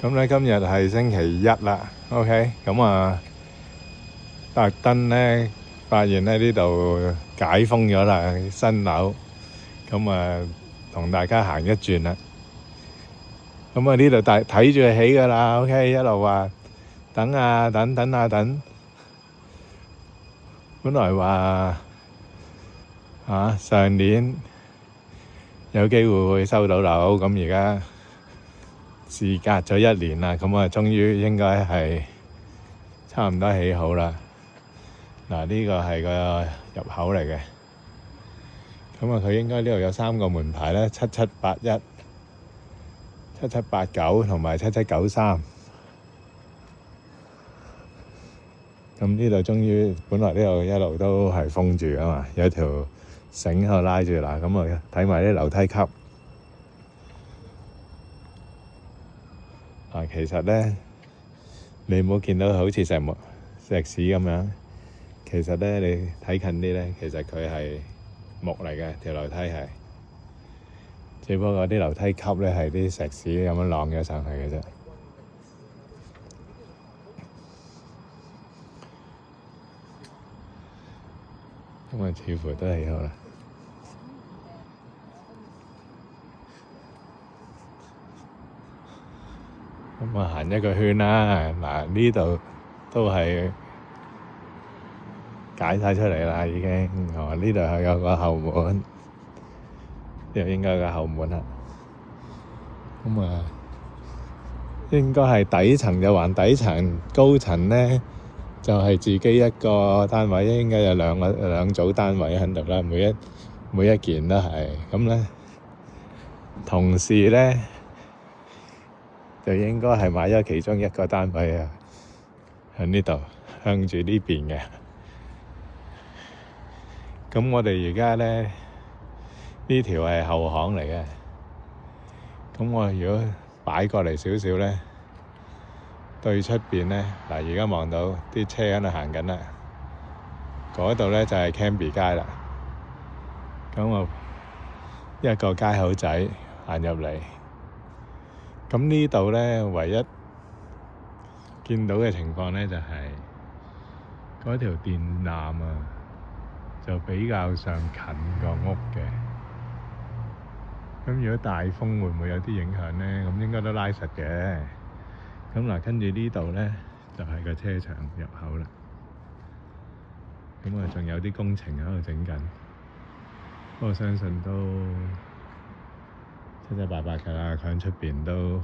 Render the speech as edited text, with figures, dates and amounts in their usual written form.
咁咧今日係星期一啦 ，OK，咁啊特登咧發現咧呢度解封咗啦，新樓，咁啊同大家行一轉啦。咁啊呢度睇住起噶啦 ，OK，一路話等啊等，等啊等。本來話上年有機會會收到樓，咁而家事隔咗1年啦，咁啊終於應該係差唔多起好啦。嗱，呢個係個入口嚟嘅，咁啊佢應該呢度有3個門牌咧，7781、7789同埋7793。咁呢度終於，本來呢度一路都係封住㗎嘛，有條繩喺度拉住啦。咁啊睇埋啲樓梯級。其實咧，你唔好見到好似石屎咁樣。其實咧，你睇近啲咧，其實佢係木嚟嘅，條樓梯係。只不過啲樓梯級咧係啲石屎咁樣晾咗上去嘅啫。咁啊，似乎都起好啦。咁啊，行一個圈啦。嗱，呢度都係解晒出嚟啦，已經。呢度係有個後門，呢度應該有個後門啦。咁啊，應該係底層就還底層，高層咧就係自己一個單位，應該有兩組單位喺度啦。每一件都係咁咧。同事咧就應該係買咗其中一個單位啊，喺呢度向住呢邊嘅。咁我哋而家咧呢條係後巷嚟嘅。咁我如果擺過嚟少少咧，對出邊咧，嗱，而家望到啲車喺度行緊啦。嗰度咧就係 Cambie 街啦。咁我一個街口仔行入嚟。咁呢度咧唯一見到嘅情況咧就係嗰條電纜啊，就比較上近個屋嘅。咁如果大風會唔會有啲影響咧？咁應該都拉實嘅。咁嗱，跟住呢度咧就係個車場入口啦。咁啊，仲有啲工程喺度整緊，不過相信都七七八八㗎啦，佢喺出邊都。